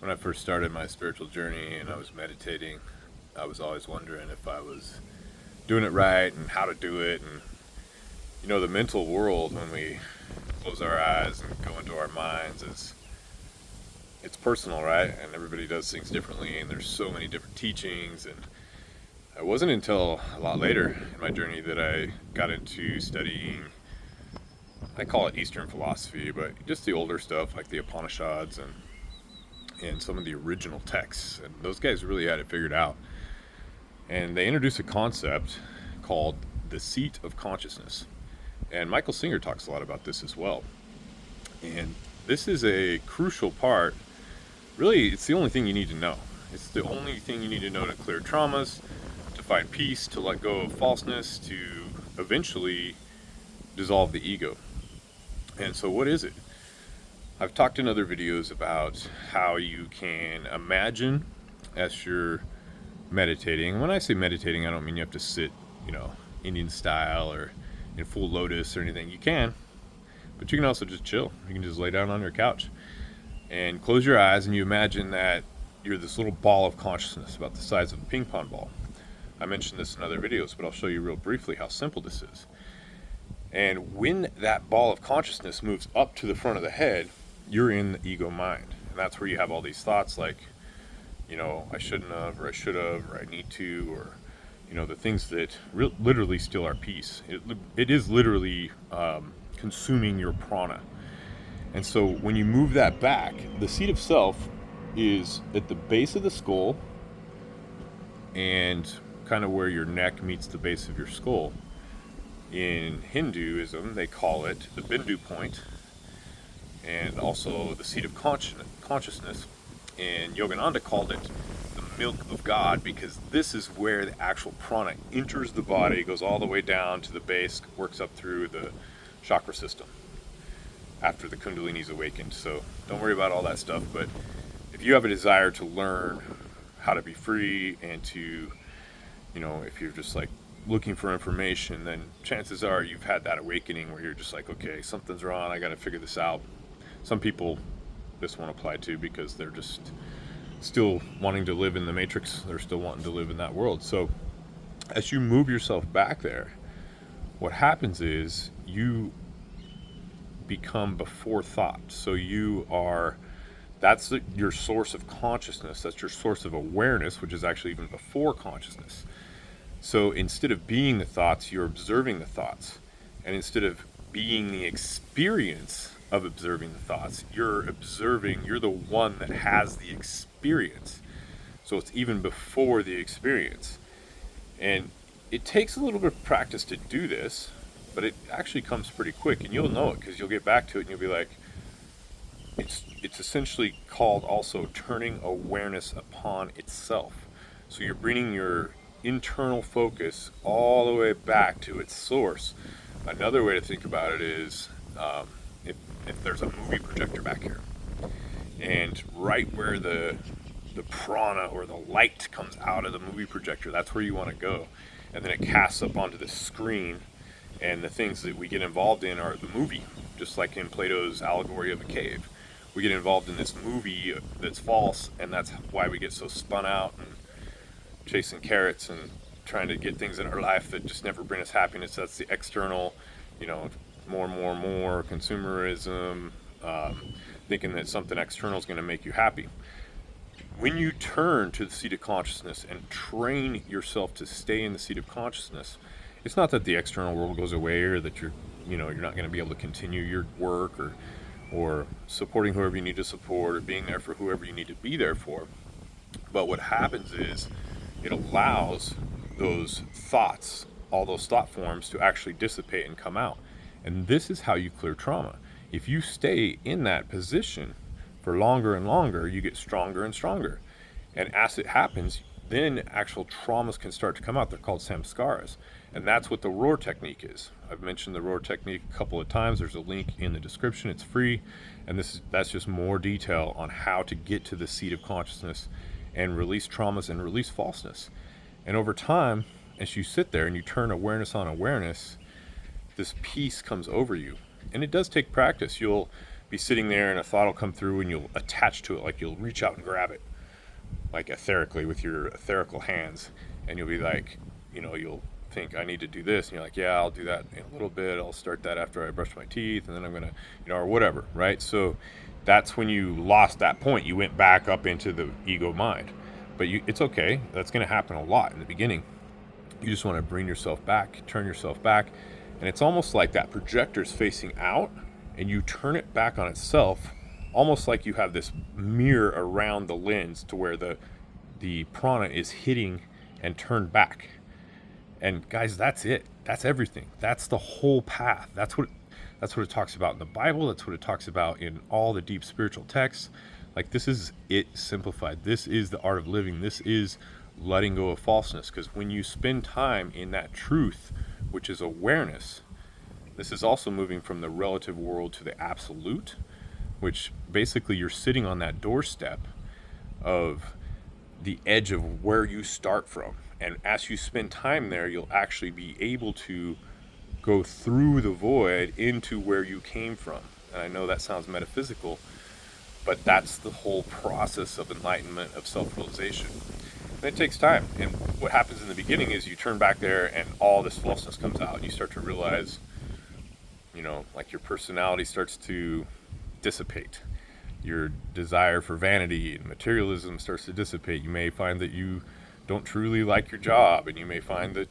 When I first started my spiritual journey and I was meditating, I was always wondering if I was doing it right and how to do it. And the mental world, when we close our eyes and go into our minds, is it's personal, right? And everybody does things differently, and there's so many different teachings. And it wasn't until a lot later in my journey that I got into studying, I call it Eastern philosophy, but just the older stuff like the Upanishads and some of the original texts. And those guys really had it figured out. And they introduced a concept called the seat of consciousness. And Michael Singer talks a lot about this as well. And this is a crucial part. Really, it's the only thing you need to know. It's the only thing you need to know to clear traumas, to find peace, to let go of falseness, to eventually dissolve the ego. And so what is it? I've talked in other videos about how you can imagine as you're meditating. When I say meditating, I don't mean you have to sit, Indian style or in full lotus or anything. You can, but you can also just chill. You can just lay down on your couch and close your eyes, and you imagine that you're this little ball of consciousness about the size of a ping pong ball. I mentioned this in other videos, but I'll show you real briefly how simple this is. And when that ball of consciousness moves up to the front of the head, you're in the ego mind. And that's where you have all these thoughts like, I shouldn't have, or I should have, or I need to, or, the things that literally steal our peace. It is literally consuming your prana. And so when you move that back, the seat of self is at the base of the skull and kind of where your neck meets the base of your skull. In Hinduism, they call it the Bindu point, and also the seat of consciousness. And Yogananda called it the milk of God, because this is where the actual prana enters the body, goes all the way down to the base, works up through the chakra system after the kundalini's awakened. So don't worry about all that stuff, but if you have a desire to learn how to be free and to, if you're just like looking for information, then chances are you've had that awakening where you're just like, okay, something's wrong, I got to figure this out. Some people this won't apply to because they're just still wanting to live in the matrix. They're still wanting to live in that world. So as you move yourself back there, what happens is you become before thought. So that's your source of consciousness. That's your source of awareness, which is actually even before consciousness. So instead of being the thoughts, you're observing the thoughts. And instead of being the experience of observing the thoughts, you're the one that has the experience. So it's even before the experience. And it takes a little bit of practice to do this, but it actually comes pretty quick, and you'll know it because you'll get back to it and you'll be like, it's essentially called also turning awareness upon itself. So you're bringing your internal focus all the way back to its source. Another way to think about it is if there's a movie projector back here, and right where the prana or the light comes out of the movie projector, that's where you want to go. And then it casts up onto the screen, and the things that we get involved in are the movie, just like in Plato's allegory of a cave. We get involved in this movie that's false, and that's why we get so spun out and chasing carrots and trying to get things in our life that just never bring us happiness. That's the external, more, consumerism, thinking that something external is going to make you happy. When you turn to the seat of consciousness and train yourself to stay in the seat of consciousness, it's not that the external world goes away or that you're not going to be able to continue your work or supporting whoever you need to support or being there for whoever you need to be there for. But what happens is it allows those thoughts, all those thought forms, to actually dissipate and come out. And this is how you clear trauma. If you stay in that position for longer and longer, you get stronger and stronger. And as it happens, then actual traumas can start to come out. They're called samskaras. And that's what the roar technique is. I've mentioned the roar technique a couple of times. There's a link in the description. It's free. And that's just more detail on how to get to the seat of consciousness and release traumas and release falseness. And over time, as you sit there and you turn awareness on awareness, this peace comes over you. And it does take practice. You'll be sitting there and a thought will come through and you'll attach to it, like you'll reach out and grab it, like etherically with your etherical hands, and you'll be like, you'll think, I need to do this, and you're like, yeah, I'll do that in a little bit, I'll start that after I brush my teeth, and then I'm gonna, or whatever, right? So that's when you lost that point. You went back up into the ego mind. But it's okay. That's going to happen a lot in the beginning. You just want to bring yourself back, turn yourself back, and it's almost like that projector's facing out, and you turn it back on itself, almost like you have this mirror around the lens to where the prana is hitting and turned back. And guys, that's it. That's everything. That's the whole path. That's what it talks about in the Bible. That's what it talks about in all the deep spiritual texts. Like, this is it simplified. This is the art of living. This is letting go of falseness. Because when you spend time in that truth, which is awareness, this is also moving from the relative world to the absolute, which basically you're sitting on that doorstep of the edge of where you start from. And as you spend time there, you'll actually be able to go through the void into where you came from. And I know that sounds metaphysical, but that's the whole process of enlightenment, of self-realization. And it takes time. And what happens in the beginning is you turn back there and all this falseness comes out, and you start to realize, like your personality starts to dissipate. Your desire for vanity and materialism starts to dissipate. You may find that you don't truly like your job, and you may find that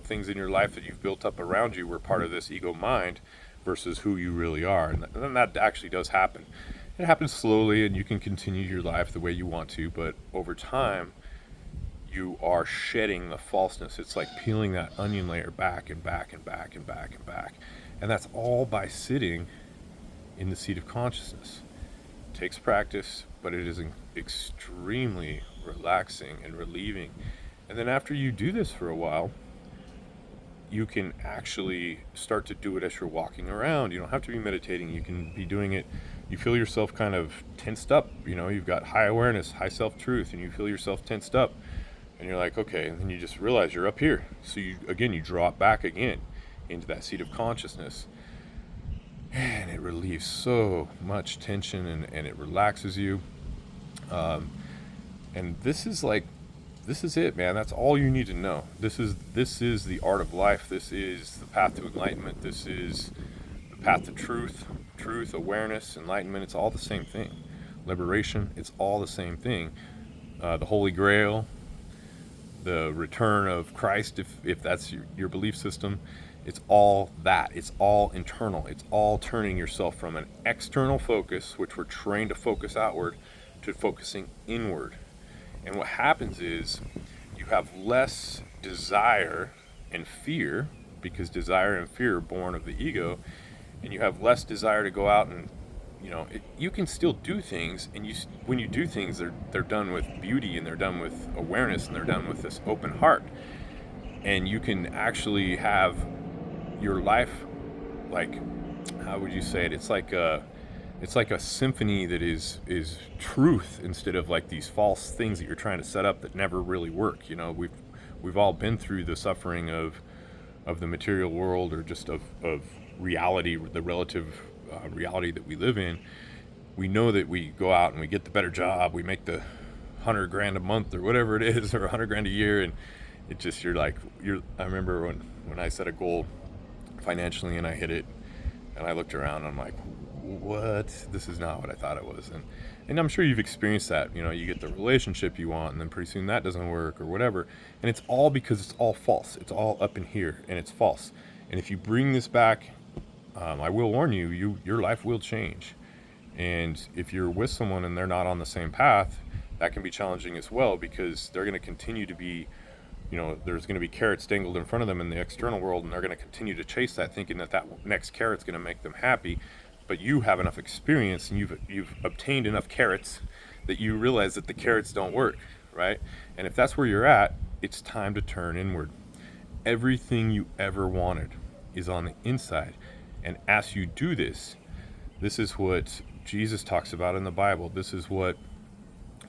things in your life that you've built up around you were part of this ego mind versus who you really are. And then that actually does happen. It happens slowly, and you can continue your life the way you want to, but over time you are shedding the falseness. It's like peeling that onion layer back and back and back and back and back, and that's all by sitting in the seat of consciousness. It takes practice, but it is extremely relaxing and relieving. And then after you do this for a while, you can actually start to do it as you're walking around. You don't have to be meditating. You can be doing it. You feel yourself kind of tensed up. You've got high awareness, high self-truth, and you feel yourself tensed up. And you're like, okay, and then you just realize you're up here. So you drop back again into that seat of consciousness. And it relieves so much tension, and it relaxes you. And this is it, man. That's all you need to know. This is the art of life. This is the path to enlightenment. This is the path to truth, awareness, enlightenment. It's all the same thing. Liberation, it's all the same thing. The Holy Grail, the return of Christ, if that's your belief system, it's all that. It's all internal. It's all turning yourself from an external focus, which we're trained to focus outward, to focusing inward. And what happens is you have less desire and fear, because desire and fear are born of the ego, and you have less desire to go out and, you can still do things, and when you do things, they're done with beauty, and they're done with awareness, and they're done with this open heart. And you can actually have your life, like, how would you say it? It's like a symphony that is truth, instead of like these false things that you're trying to set up that never really work. We've all been through the suffering of the material world, or just of reality, the relative reality that we live in. We know that we go out and we get the better job, we make the $100,000 a month or whatever it is, or $100,000 a year, and it just, I remember when I set a goal financially and I hit it, and I looked around and I'm like, what? This is not what I thought it was. And I'm sure you've experienced that. You get the relationship you want, and then pretty soon that doesn't work, or whatever. And it's all because it's all false. It's all up in here, and it's false. And if you bring this back, I will warn you, your life will change. And if you're with someone and they're not on the same path, that can be challenging as well, because they're going to continue to be, there's going to be carrots dangled in front of them in the external world, and they're going to continue to chase that, thinking that next carrot's going to make them happy. But you have enough experience, and you've obtained enough carrots that you realize that the carrots don't work, right? And if that's where you're at, it's time to turn inward. Everything you ever wanted is on the inside. And as you do this is what Jesus talks about in the Bible. This is what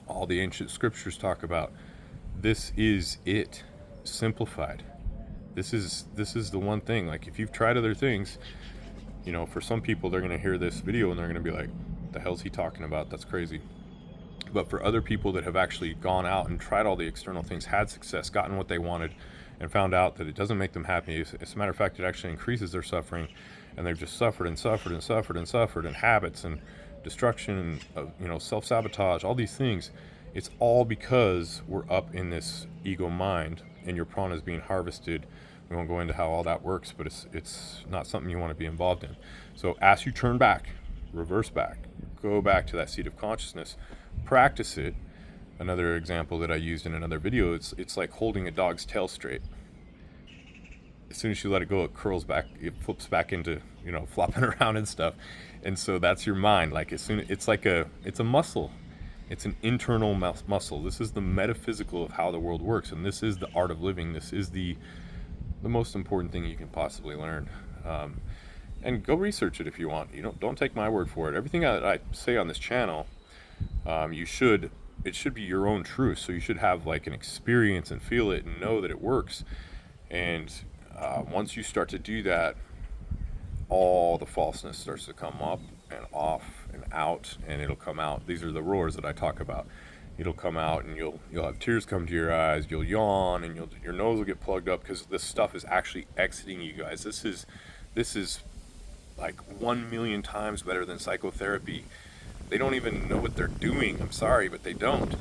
all the ancient scriptures talk about. This is it, simplified. This is the one thing. Like, if you've tried other things, For some people, they're going to hear this video and they're going to be like, the hell's he talking about? That's crazy. But for other people that have actually gone out and tried all the external things, had success, gotten what they wanted, and found out that it doesn't make them happy, as a matter of fact, it actually increases their suffering, and they've just suffered and suffered and suffered and suffered, and habits and destruction and self-sabotage, all these things. It's all because we're up in this ego mind, and your prana is being harvested. We won't go into how all that works, but it's not something you want to be involved in. So as you turn back, reverse back, go back to that seat of consciousness, practice it. Another example that I used in another video, it's like holding a dog's tail straight. As soon as you let it go, it curls back, it flips back into, flopping around and stuff. And so that's your mind. Like it's a muscle. It's an internal muscle. This is the metaphysical of how the world works, and this is the art of living. This is the most important thing you can possibly learn. And go research it if you want. Don't take my word for it. Everything that I say on this channel, it should be your own truth. So you should have like an experience and feel it and know that it works. And once you start to do that, all the falseness starts to come up and off and out, and it'll come out. These are the roars that I talk about. It'll come out, and you'll have tears come to your eyes. You'll yawn, and your nose will get plugged up because this stuff is actually exiting you guys. This is like 1,000,000 times better than psychotherapy. They don't even know what they're doing. I'm sorry, but they don't.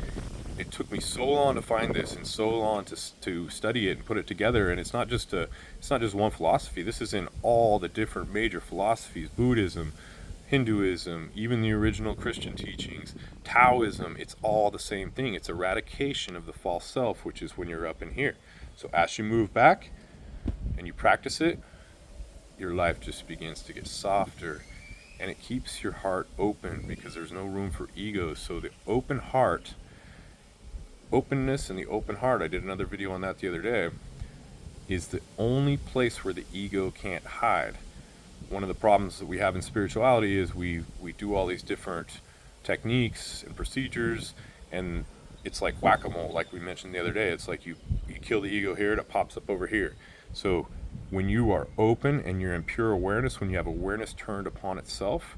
It took me so long to find this and so long to study it and put it together. And it's not just one philosophy. This is in all the different major philosophies: Buddhism, Hinduism, even the original Christian teachings, Taoism. It's all the same thing. It's eradication of the false self, which is when you're up in here. So as you move back and you practice it, your life just begins to get softer, and it keeps your heart open because there's no room for ego. So the open heart, openness and the open heart, I did another video on that the other day, is the only place where the ego can't hide. One of the problems that we have in spirituality is we do all these different techniques and procedures, and it's like whack-a-mole, like we mentioned the other day. It's like you kill the ego here, and it pops up over here. So when you are open and you're in pure awareness, when you have awareness turned upon itself,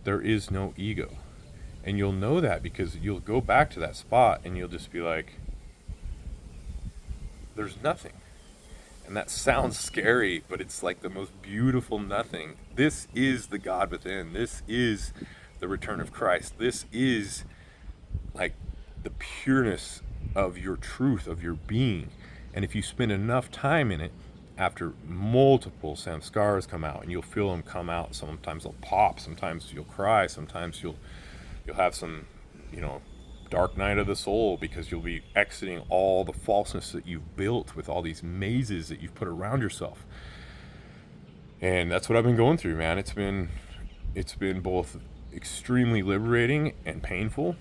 there is no ego. And you'll know that because you'll go back to that spot and you'll just be like, there's nothing. And that sounds scary, but it's like the most beautiful nothing. This is the God within. This is the return of Christ. This is like the pureness of your truth, of your being. And if you spend enough time in it, after multiple samskaras come out, and you'll feel them come out, sometimes they'll pop, sometimes you'll cry, sometimes you'll have some, dark night of the soul, because you'll be exiting all the falseness that you've built with all these mazes that you've put around yourself. And that's what I've been going through, man. It's been both extremely liberating and painful.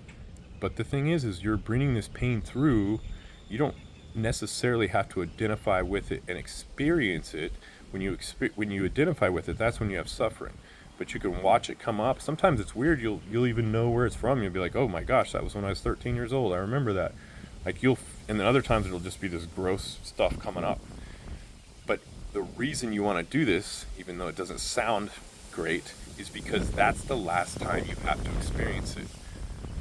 But the thing is you're bringing this pain through. You don't necessarily have to identify with it and experience it. When you identify with it, that's when you have suffering. But you can watch it come up. Sometimes it's weird. You'll even know where it's from. You'll be like, oh my gosh, that was when I was 13 years old. I remember that. And then other times it'll just be this gross stuff coming up. But the reason you want to do this, even though it doesn't sound great, is because that's the last time you have to experience it.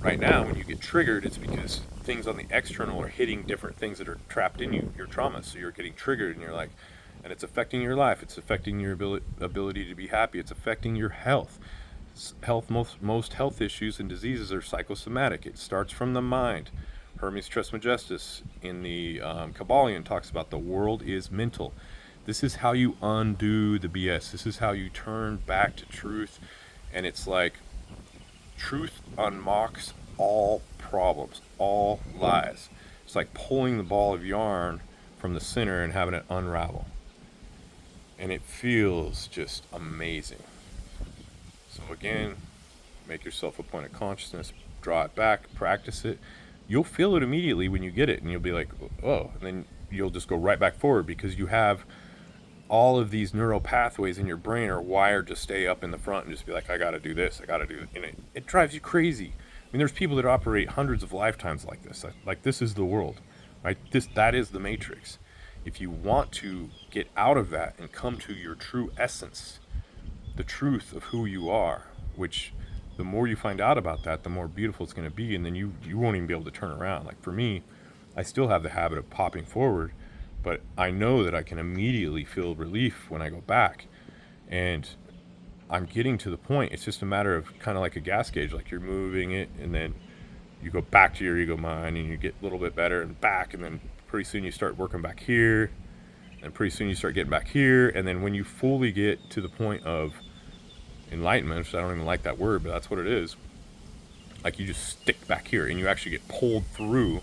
Right now, when you get triggered, it's because things on the external are hitting different things that are trapped in you, your trauma. So you're getting triggered, and you're like, and it's affecting your life. It's affecting your ability to be happy. It's affecting your health. Most health issues and diseases are psychosomatic. It starts from the mind. Hermes Trismegistus in the Kabbalion talks about the world is mental. This is how you undo the BS. This is how you turn back to truth. And it's like truth unmocks all problems, all lies. It's like pulling the ball of yarn from the center and having it unravel. And it feels just amazing. So again, make yourself a point of consciousness, draw it back, practice it. You'll feel it immediately when you get it, and you'll be like, oh, and then you'll just go right back forward, because you have all of these neural pathways in your brain are wired to stay up in the front and just be like, I got to do this, I got to do it. And it drives you crazy. I mean, there's people that operate hundreds of lifetimes like this. Like this is the world, right? That is the matrix. If you want to get out of that and come to your true essence, the truth of who you are, which the more you find out about that, the more beautiful it's going to be. And then you won't even be able to turn around. Like for me, I still have the habit of popping forward, but I know that I can immediately feel relief when I go back. And I'm getting to the point. It's just a matter of kind of like a gas gauge, like you're moving it and then you go back to your ego mind and you get a little bit better and back. And then pretty soon you start working back here. And pretty soon you start getting back here. And then when you fully get to the point of enlightenment, which I don't even like that word, but that's what it is. Like you just stick back here and you actually get pulled through.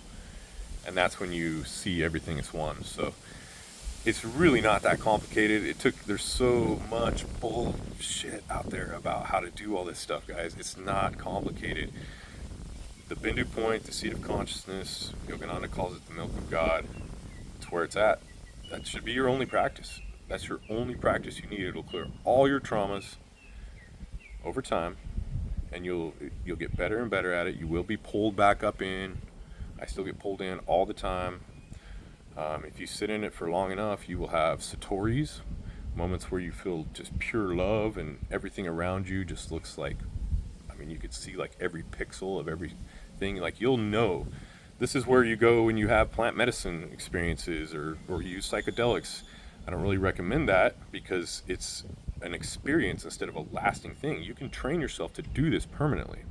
And that's when you see everything as one. So it's really not that complicated. There's so much bullshit out there about how to do all this stuff, guys. It's not complicated. The Bindu point, the seat of consciousness, Yogananda calls it the milk of God. It's where it's at. That should be your only practice. That's your only practice you need. It'll clear all your traumas over time, and you'll get better and better at it. You will be pulled back up in. I still get pulled in all the time. If you sit in it for long enough, you will have satori's, moments where you feel just pure love and everything around you just looks like, I mean, you could see like every pixel of everything. Like you'll know. This is where you go when you have plant medicine experiences or you use psychedelics. I don't really recommend that because it's an experience instead of a lasting thing. You can train yourself to do this permanently.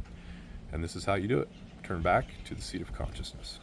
And this is how you do it. Turn back to the seat of consciousness.